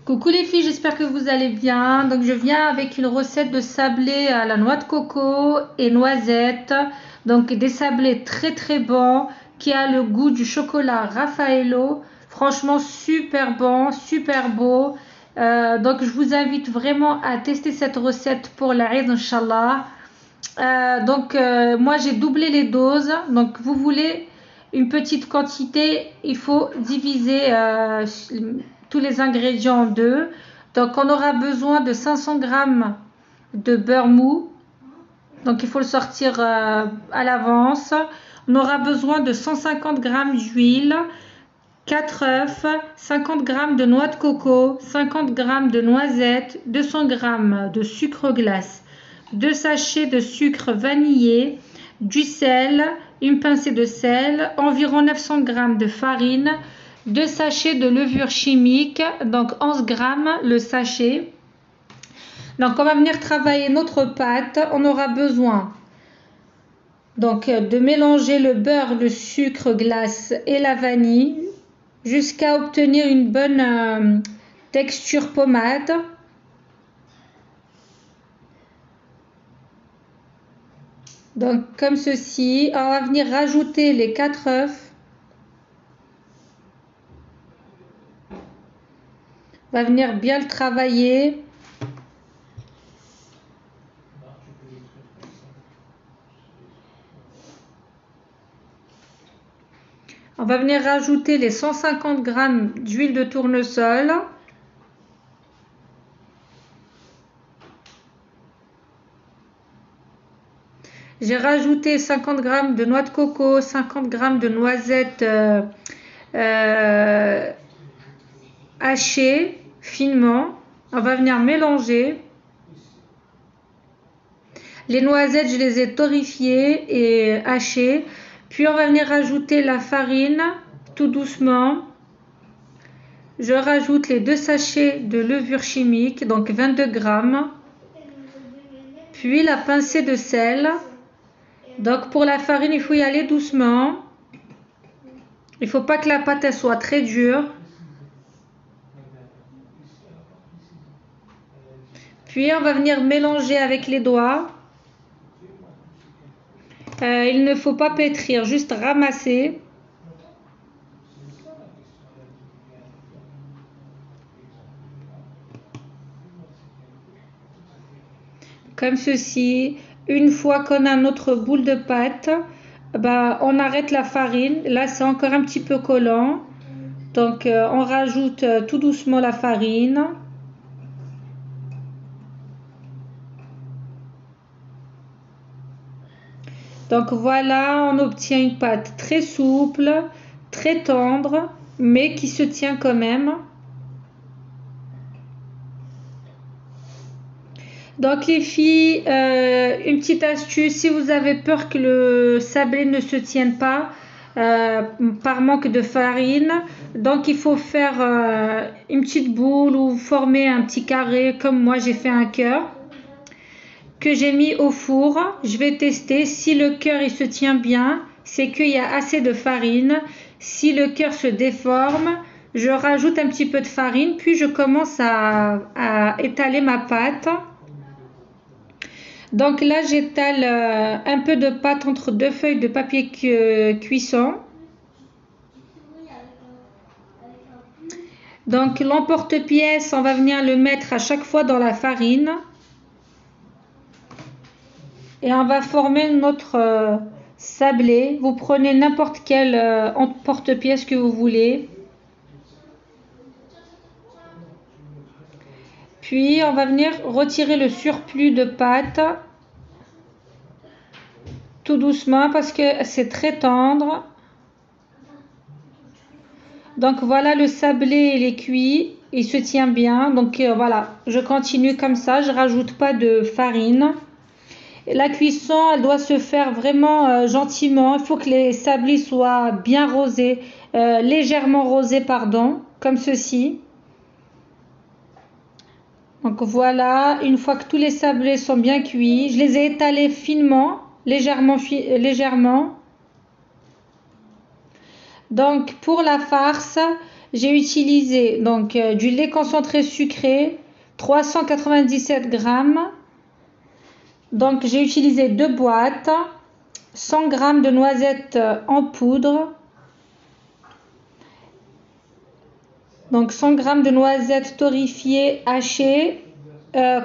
Coucou les filles, j'espère que vous allez bien. Donc je viens avec une recette de sablé à la noix de coco et noisette. Donc des sablés très très bons qui a le goût du chocolat Raffaello. Franchement super bon, super beau. Donc je vous invite vraiment à tester cette recette pour l'Aïd Inch'Allah. Moi j'ai doublé les doses. Donc vous voulez une petite quantité, il faut diviser tous les ingrédients en deux. Donc on aura besoin de 500 g de beurre mou. Donc il faut le sortir à l'avance. On aura besoin de 150 g d'huile, 4 œufs, 50 g de noix de coco, 50 g de noisettes, 200 g de sucre glace, 2 sachets de sucre vanillé, du sel, une pincée de sel, environ 900 g de farine, 2 sachets de levure chimique, donc 11 g le sachet. Donc on va venir travailler notre pâte. On aura besoin donc de mélanger le beurre, le sucre glace et la vanille jusqu'à obtenir une bonne texture pommade. Donc comme ceci, on va venir rajouter les 4 œufs. On va venir bien le travailler. On va venir rajouter les 150 g d'huile de tournesol. J'ai rajouté 50 g de noix de coco, 50 g de noisettes hachées finement. On va venir mélanger. Les noisettes, je les ai torréfiées et hachées. Puis on va venir rajouter la farine tout doucement. Je rajoute les 2 sachets de levure chimique, donc 22 g. Puis la pincée de sel. Donc pour la farine, il faut y aller doucement. Il ne faut pas que la pâte elle soit très dure. Puis on va venir mélanger avec les doigts. Il ne faut pas pétrir, juste ramasser. Comme ceci. Une fois qu'on a notre boule de pâte, on arrête la farine. Là, c'est encore un petit peu collant. Donc, on rajoute tout doucement la farine. Donc voilà, on obtient une pâte très souple, très tendre, mais qui se tient quand même. Donc les filles, une petite astuce, si vous avez peur que le sablé ne se tienne pas par manque de farine, donc il faut faire une petite boule ou former un petit carré, comme moi j'ai fait un cœur que j'ai mis au four. Je vais tester. Si le cœur il se tient bien, c'est qu'il y a assez de farine. Si le cœur se déforme, je rajoute un petit peu de farine, puis je commence à étaler ma pâte. Donc là, j'étale un peu de pâte entre 2 feuilles de papier cuisson. Donc l'emporte-pièce, on va venir le mettre à chaque fois dans la farine. Et on va former notre sablé. Vous prenez n'importe quel emporte-pièce que vous voulez. Puis on va venir retirer le surplus de pâte tout doucement parce que c'est très tendre. Donc voilà, le sablé il est cuit, il se tient bien. Donc voilà, je continue comme ça, je rajoute pas de farine. La cuisson, elle doit se faire vraiment gentiment. Il faut que les sablés soient bien rosés, légèrement rosés, pardon, comme ceci. Donc voilà, une fois que tous les sablés sont bien cuits, je les ai étalés finement, légèrement. Donc pour la farce, j'ai utilisé donc du lait concentré sucré, 397 grammes. Donc j'ai utilisé 2 boîtes, 100 grammes de noisettes en poudre. Donc 100 grammes de noisettes torréfiées hachées,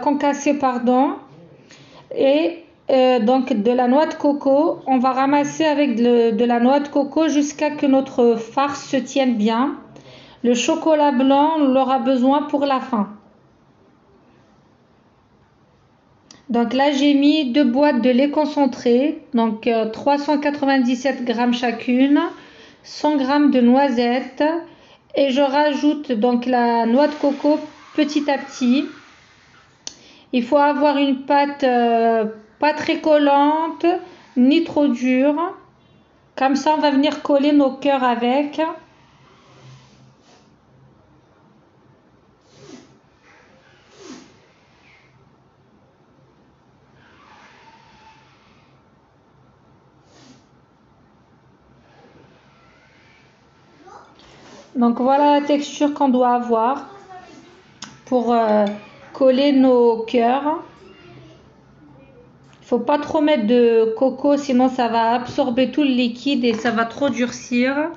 concassées pardon. Et donc de la noix de coco. On va ramasser avec de la noix de coco jusqu'à que notre farce se tienne bien. Le chocolat blanc, on l'aura besoin pour la fin. Donc là, j'ai mis 2 boîtes de lait concentré, donc 397 grammes chacune, 100 grammes de noisettes, et je rajoute donc la noix de coco petit à petit. Il faut avoir une pâte pas très collante, ni trop dure. Comme ça, on va venir coller nos cœurs avec. Donc voilà la texture qu'on doit avoir pour coller nos cœurs. Il faut pas trop mettre de coco, sinon ça va absorber tout le liquide et ça va trop durcir.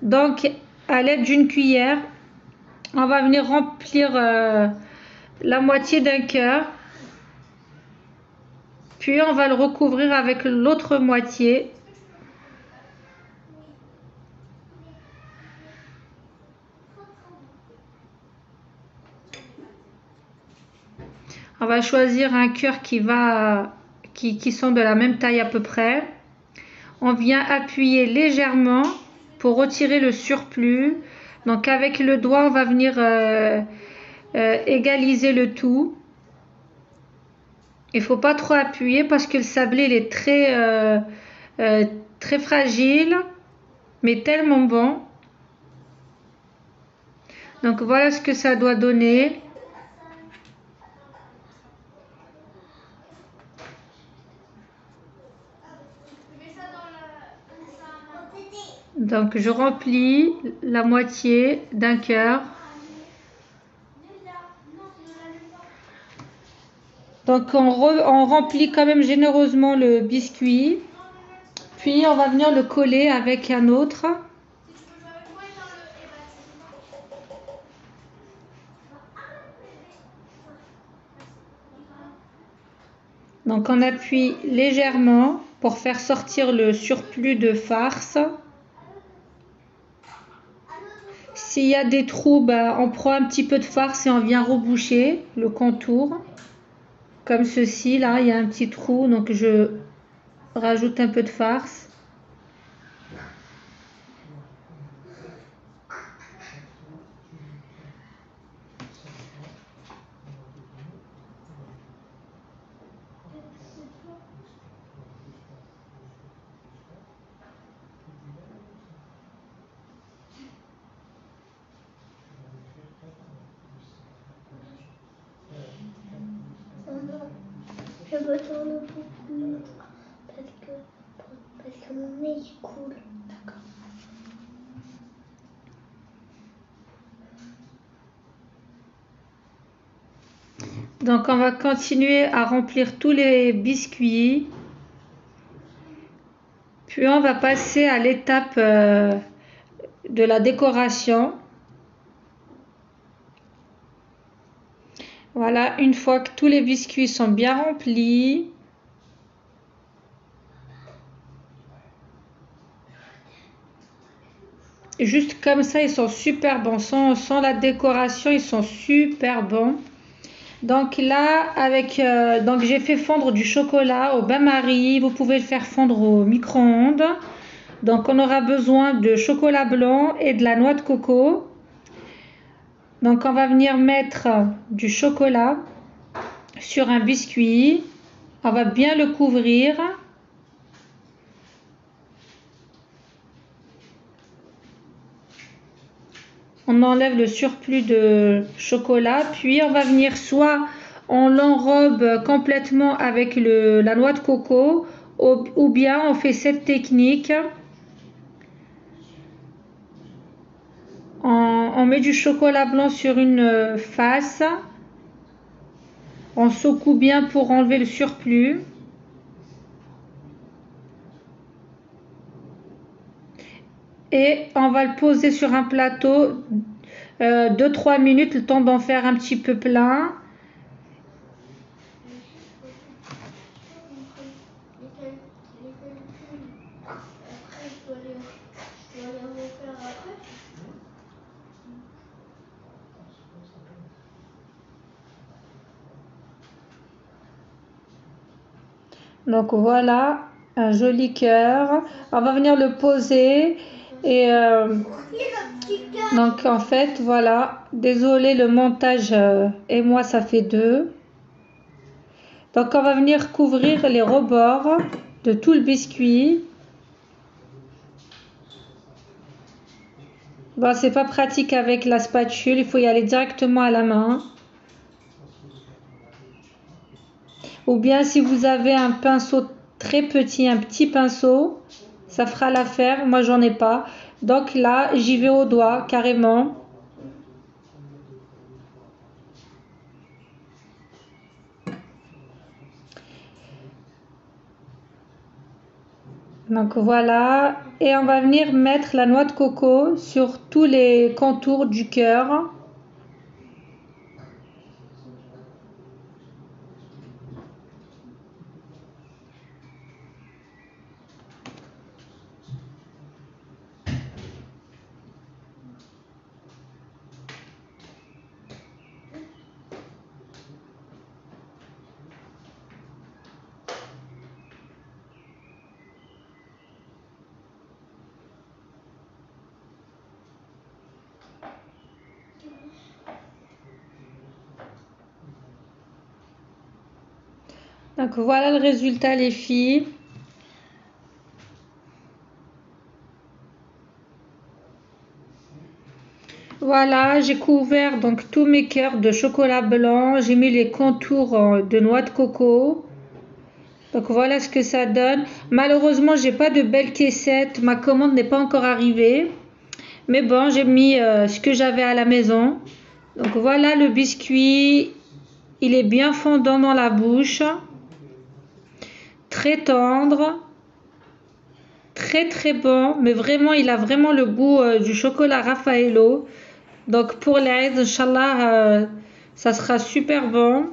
Donc à l'aide d'une cuillère, on va venir remplir la moitié d'un cœur. Puis on va le recouvrir avec l'autre moitié. On va choisir un cœur qui sont de la même taille à peu près. On vient appuyer légèrement pour retirer le surplus. Donc avec le doigt, on va venir égaliser le tout. Il ne faut pas trop appuyer parce que le sablé il est très fragile, mais tellement bon. Donc voilà ce que ça doit donner. Donc je remplis la moitié d'un cœur. Donc on remplit quand même généreusement le biscuit. Puis on va venir le coller avec un autre. Donc on appuie légèrement pour faire sortir le surplus de farce. S'il y a des trous, on prend un petit peu de farce et on vient reboucher le contour. Comme ceci, là, il y a un petit trou, donc je rajoute un peu de farce. Je veux tourner beaucoup parce que mon nez il coule. D'accord. Donc on va continuer à remplir tous les biscuits. Puis on va passer à l'étape de la décoration. Voilà, une fois que tous les biscuits sont bien remplis, juste comme ça, ils sont super bons. Sans la décoration, ils sont super bons. Donc là, donc j'ai fait fondre du chocolat au bain-marie. Vous pouvez le faire fondre au micro-ondes. Donc on aura besoin de chocolat blanc et de la noix de coco. Donc on va venir mettre du chocolat sur un biscuit. On va bien le couvrir. On enlève le surplus de chocolat, puis on va venir soit on l'enrobe complètement avec la noix de coco ou bien on fait cette technique. on met du chocolat blanc sur une face. On secoue bien pour enlever le surplus. Et on va le poser sur un plateau 2-3 minutes, le temps d'en faire un petit peu plein. Donc voilà, un joli cœur. On va venir le poser. Et donc en fait, voilà. Désolé, le montage et moi, ça fait 2. Donc on va venir couvrir les rebords de tout le biscuit. Bon, c'est pas pratique avec la spatule, il faut y aller directement à la main. Ou bien si vous avez un pinceau très petit, un petit pinceau, ça fera l'affaire. Moi, j'en ai pas. Donc là, j'y vais au doigt, carrément. Donc voilà. Et on va venir mettre la noix de coco sur tous les contours du cœur. Donc voilà le résultat, les filles. Voilà, j'ai couvert donc tous mes cœurs de chocolat blanc. J'ai mis les contours de noix de coco. Donc voilà ce que ça donne. Malheureusement, j'ai pas de belle caissette. Ma commande n'est pas encore arrivée. Mais bon, j'ai mis ce que j'avais à la maison. Donc voilà le biscuit. Il est bien fondant dans la bouche. Très tendre. Très très bon. Mais vraiment, il a vraiment le goût du chocolat Raffaello. Donc pour l'Aïd, Inch'Allah, ça sera super bon.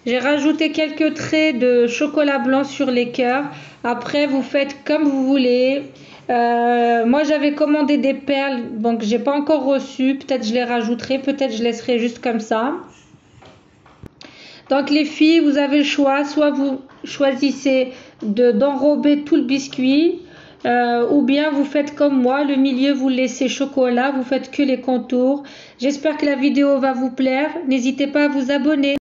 J'ai rajouté quelques traits de chocolat blanc sur les cœurs. Après, vous faites comme vous voulez. Moi, j'avais commandé des perles, donc j'ai pas encore reçu. Peut-être je les rajouterai, peut-être je laisserai juste comme ça. Donc les filles, vous avez le choix. Soit vous choisissez d'enrober tout le biscuit. Ou bien vous faites comme moi, le milieu vous laissez chocolat, vous faites que les contours. J'espère que la vidéo va vous plaire. N'hésitez pas à vous abonner.